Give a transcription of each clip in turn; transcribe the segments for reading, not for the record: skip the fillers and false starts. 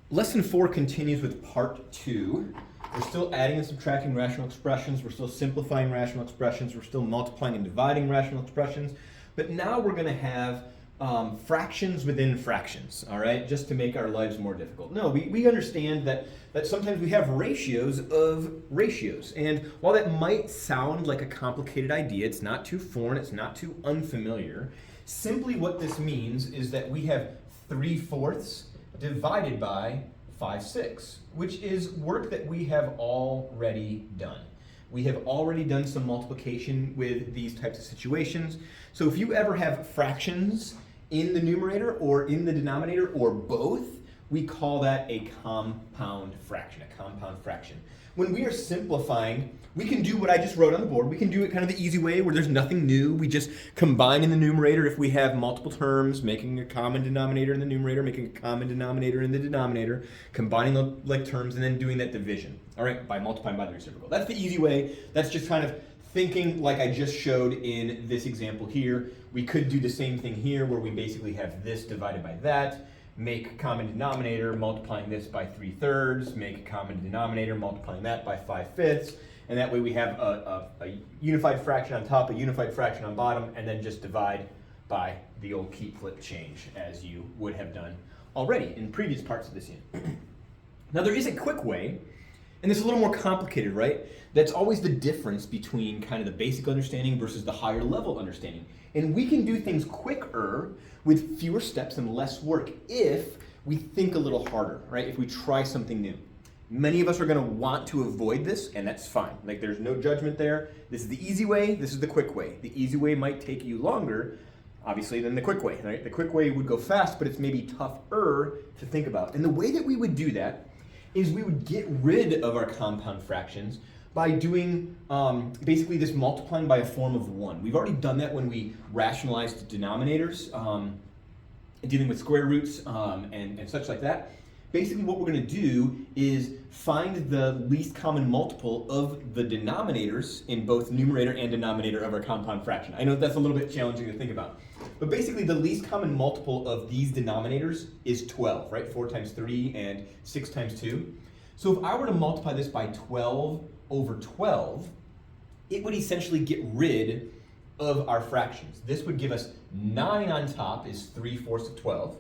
Lesson 4 continues with part 2. We're still adding and subtracting rational expressions. We're still simplifying rational expressions. We're still multiplying and dividing rational expressions. But now we're going to have fractions within fractions, all right, just to make our lives more difficult. No, we understand that sometimes we have ratios of ratios. And while that might sound like a complicated idea, it's not too foreign, it's not too unfamiliar. Simply what this means is that we have 3/4 divided by 5/6, which is work that we have already done. We have already done some multiplication with these types of situations. So if you ever have fractions in the numerator or in the denominator or both, we call that a compound fraction, a compound fraction. When we are simplifying, we can do what I just wrote on the board. We can do it kind of the easy way where there's nothing new. We just combine in the numerator if we have multiple terms, making a common denominator in the numerator, making a common denominator in the denominator, combining the like terms, and then doing that division, all right, by multiplying by the reciprocal. That's the easy way. That's just kind of thinking like I just showed in this example here. We could do the same thing here where we basically have this divided by that, make common denominator, multiplying this by 3/3, make a common denominator, multiplying that by 5/5, and that way we have a unified fraction on top, a unified fraction on bottom, and then just divide by the old keep, flip, change, as you would have done already in previous parts of this unit. Now there is a quick way, and it's a little more complicated, right? That's always the difference between kind of the basic understanding versus the higher level understanding. And we can do things quicker with fewer steps and less work if we think a little harder, right? If we try something new. Many of us are going to want to avoid this, and that's fine. Like, there's no judgment there. This is the easy way, this is the quick way. The easy way might take you longer, obviously, than the quick way, right? The quick way would go fast, but it's maybe tougher to think about. And the way that we would do that is we would get rid of our compound fractions by doing basically this multiplying by a form of 1. We've already done that when we rationalized denominators, dealing with square roots and such like that. Basically what we're going to do is find the least common multiple of the denominators in both numerator and denominator of our compound fraction. I know that's a little bit challenging to think about. But basically the least common multiple of these denominators is 12, right? 4 times 3 and 6 times 2. So if I were to multiply this by 12 over 12, it would essentially get rid of our fractions. This would give us 9 on top is 3/4 of 12.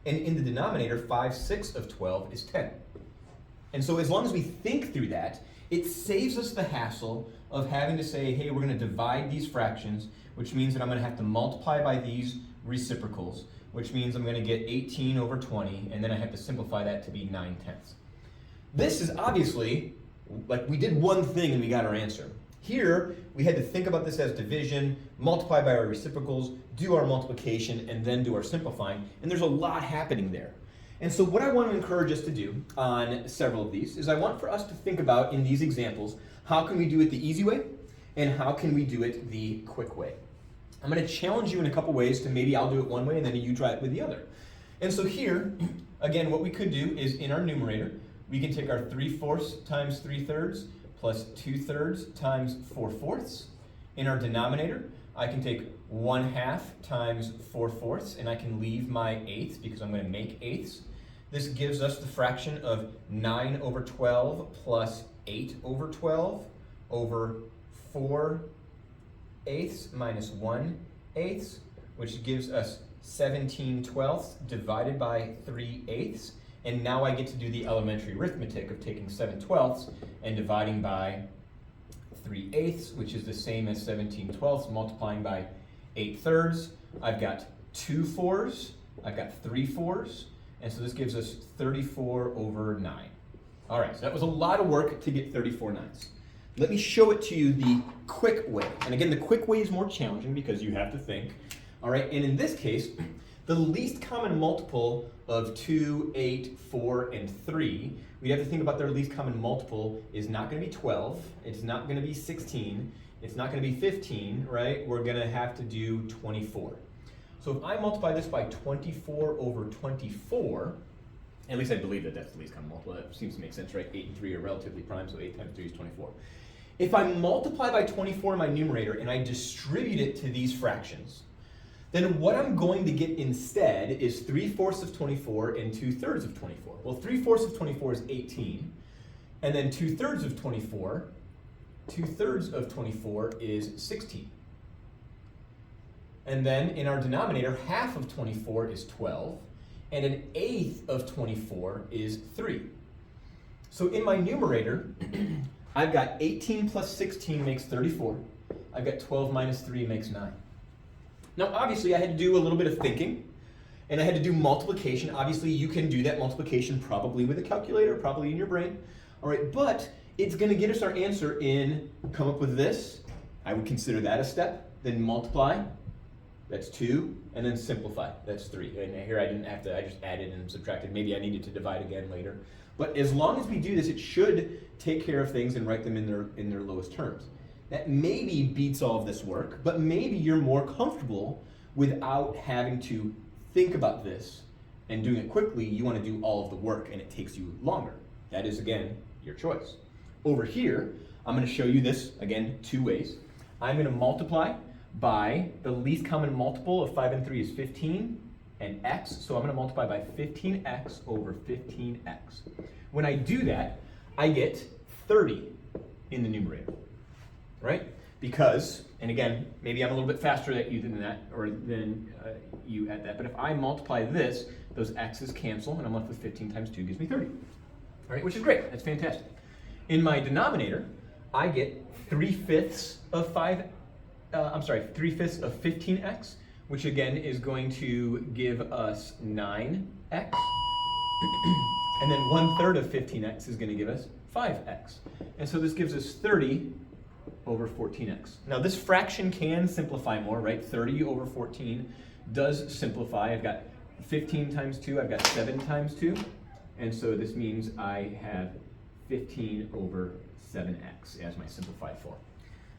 And in the denominator, 5/6 of 12 is 10. And so as long as we think through that, it saves us the hassle of having to say, hey, we're going to divide these fractions, which means that I'm going to have to multiply by these reciprocals, which means I'm going to get 18 over 20, and then I have to simplify that to be 9/10. This is obviously, like, we did one thing and we got our answer. Here, we had to think about this as division, multiply by our reciprocals, do our multiplication, and then do our simplifying. And there's a lot happening there. And so what I want to encourage us to do on several of these is I want for us to think about in these examples, how can we do it the easy way and how can we do it the quick way? I'm going to challenge you in a couple ways to maybe I'll do it one way and then you try it with the other. And so here, again, what we could do is in our numerator, we can take our 3/4 times 3/3 plus 2/3 times 4/4. In our denominator, I can take 1/2 times 4/4, and I can leave my eighths because I'm going to make eighths. This gives us the fraction of 9 over 12 plus 8 over 12 over 4/8 minus 1/8, which gives us 17/12 divided by 3/8. And now I get to do the elementary arithmetic of taking 7/12 and dividing by 3/8, which is the same as 17/12, multiplying by 8/3. I've got 2 4s, I've got 3 4s, and so this gives us 34 over 9. All right, so that was a lot of work to get 34 9s. Let me show it to you the quick way. And again, the quick way is more challenging because you have to think. All right, and in this case, the least common multiple of 2, 8, 4, and 3, we'd have to think about their least common multiple is not going to be 12, it's not going to be 16, it's not going to be 15, right? We're going to have to do 24. So if I multiply this by 24 over 24, at least I believe that that's the least common multiple. That seems to make sense, right? 8 and 3 are relatively prime, so 8 times 3 is 24. If I multiply by 24 in my numerator and I distribute it to these fractions, then what I'm going to get instead is 3/4 of 24 and 2/3 of 24. Well, 3/4 of 24 is 18, and then 2/3 of 24, 2/3 of 24 is 16. And then in our denominator, half of 24 is 12, and 1/8 of 24 is 3. So in my numerator, I've got 18 plus 16 makes 34. I've got 12 minus 3 makes 9. Now obviously I had to do a little bit of thinking, and I had to do multiplication. Obviously you can do that multiplication probably with a calculator, probably in your brain. All right, but it's gonna get us our answer in, come up with this. I would consider that a step. Then multiply, that's 2, and then simplify, that's 3. And here I didn't have to, I just added and subtracted. Maybe I needed to divide again later. But as long as we do this, it should take care of things and write them in their lowest terms. That maybe beats all of this work, but maybe you're more comfortable without having to think about this and doing it quickly. You want to do all of the work and it takes you longer. That is, again, your choice. Over here, I'm going to show you this, again, 2 ways. I'm going to multiply by the least common multiple of 5 and 3 is 15 and x, so I'm going to multiply by 15x over 15x. When I do that, I get 30 in the numerator, right? Because, and again, maybe I'm a little bit faster at you than that, or than you at that, but if I multiply this, those x's cancel, and I'm left with 15 times 2 gives me 30, all right, which is great, that's fantastic. In my denominator, I get 3/5 of 15x, which again is going to give us 9x, and then 1/3 of 15x is going to give us 5x. And so this gives us 30 over 14x. Now this fraction can simplify more, right? 30 over 14 does simplify. I've got 15 times 2, I've got 7 times 2, and so this means I have 15 over 7x as my simplified form.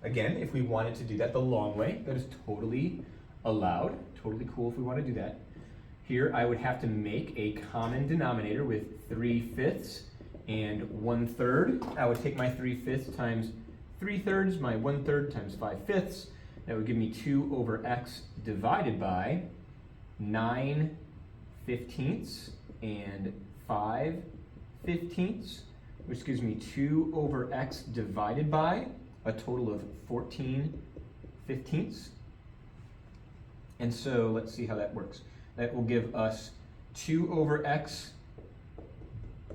Again, if we wanted to do that the long way, that is totally allowed, totally cool if we want to do that. Here I would have to make a common denominator with 3/5 and 1/3. I would take my 3/5 times 3/3, my 1/3 times 5/5. That would give me 2 over x divided by 9/15 and 5/15, which gives me 2 over x divided by a total of 14/15. And so let's see how that works. That will give us 2 over x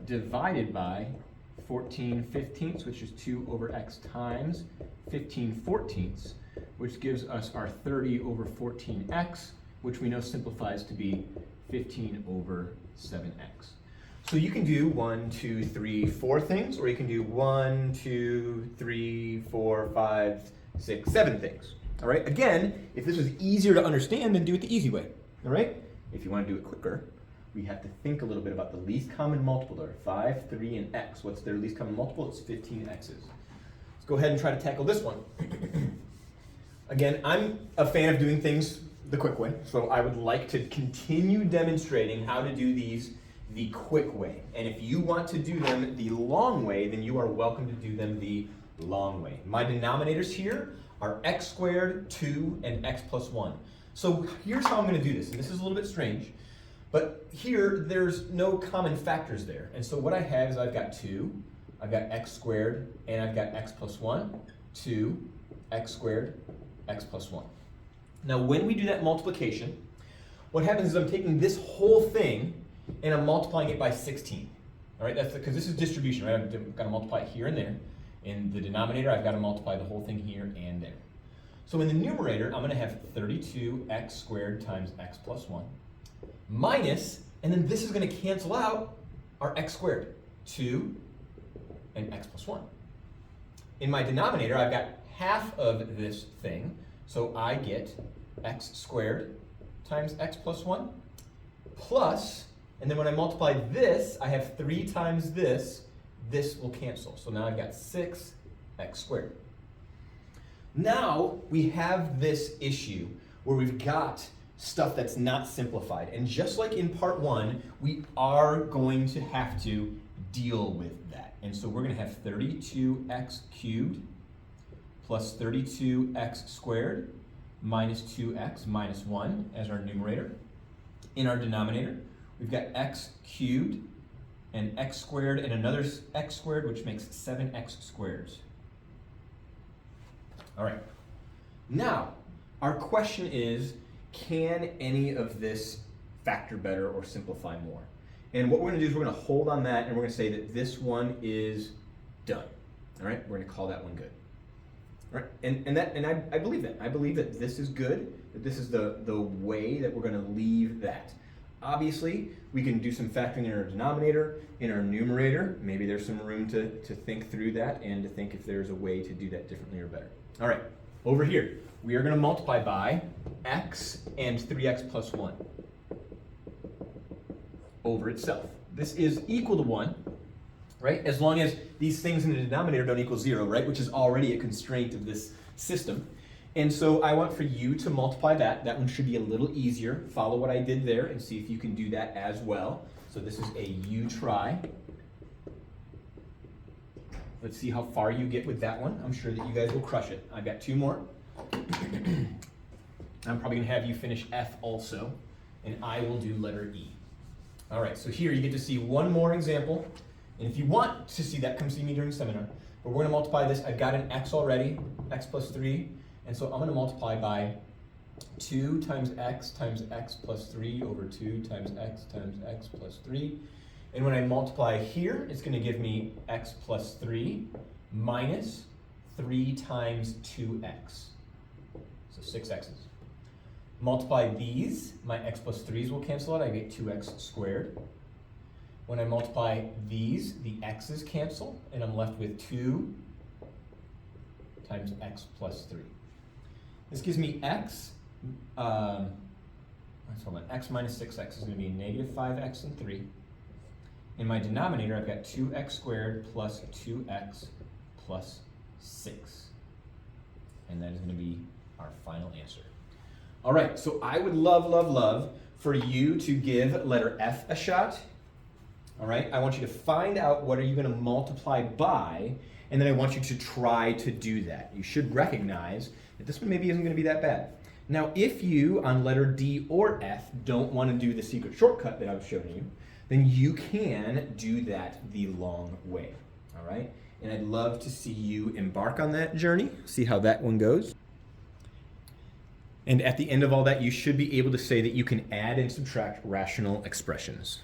divided by 14/15, which is 2 over x times 15/14, which gives us our 30 over 14x, which we know simplifies to be 15 over 7x. So you can do 1, 2, 3, 4 things, or you can do 1, 2, 3, 4, 5, 6, 7 things. All right, again, if this was easier to understand, then do it the easy way. All right, if you want to do it quicker, we have to think a little bit about the least common multiple there. 5, 3, and x. What's their least common multiple? It's 15x's. Let's go ahead and try to tackle this one. Again, I'm a fan of doing things the quick way, so I would like to continue demonstrating how to do these the quick way. And if you want to do them the long way, then you are welcome to do them the long way. My denominators here are x squared, 2, and x plus 1. So here's how I'm going to do this, and this is a little bit strange, but here there's no common factors there. And so what I have is I've got 2, I've got x squared, and I've got x plus 1, 2, x squared, x plus 1. Now when we do that multiplication, what happens is I'm taking this whole thing and I'm multiplying it by 16. All right, that's because this is distribution, right? I've got to multiply it here and there. In the denominator, I've got to multiply the whole thing here and there. So in the numerator, I'm going to have 32x squared times x plus 1 minus, and then this is going to cancel out our x squared, 2 and x plus 1. In my denominator, I've got half of this thing, so I get x squared times x plus 1 plus, and then when I multiply this, I have 3 times this will cancel. So now I've got 6x squared. Now we have this issue where we've got stuff that's not simplified. And just like in part 1, we are going to have to deal with that. And so we're going to have 32x cubed plus 32x squared minus 2x minus 1 as our numerator. In our denominator, we've got x cubed and x squared and another x squared, which makes 7x squares. All right. Now, our question is, can any of this factor better or simplify more? And what we're going to do is we're going to hold on that and we're going to say that this one is done. All right, we're going to call that one good. All right, and I believe that. I believe that this is good, that this is the way that we're going to leave that. Obviously, we can do some factoring in our denominator, in our numerator. Maybe there's some room to think through that and to think if there's a way to do that differently or better. All right, over here, we are going to multiply by x and 3x plus 1 over itself. This is equal to 1, right? As long as these things in the denominator don't equal 0, right? Which is already a constraint of this system. And so I want for you to multiply that. That one should be a little easier. Follow what I did there and see if you can do that as well. So this is a U try. Let's see how far you get with that one. I'm sure that you guys will crush it. I've got 2 more. I'm probably gonna have you finish F also, and I will do letter E. All right, so here you get to see one more example. And if you want to see that, come see me during seminar. But we're gonna multiply this. I've got an x already, x plus 3. And so I'm gonna multiply by 2 times x plus 3 over 2 times x plus 3. And when I multiply here, it's gonna give me x plus 3 minus 3 times 2x. So 6 x's. Multiply these, my x plus 3's will cancel out, I get 2x squared. When I multiply these, the x's cancel, and I'm left with 2 times x plus 3. This gives me x, x minus 6x is going to be negative 5x and 3. In my denominator, I've got 2x squared plus 2x plus 6. And that is going to be our final answer. All right, so I would love for you to give letter F a shot. All right, I want you to find out what are you going to multiply by, and then I want you to try to do that. You should recognize that this one maybe isn't going to be that bad. Now, if you, on letter D or F, don't want to do the secret shortcut that I was showing you, then you can do that the long way, all right? And I'd love to see you embark on that journey, see how that one goes. And at the end of all that, you should be able to say that you can add and subtract rational expressions.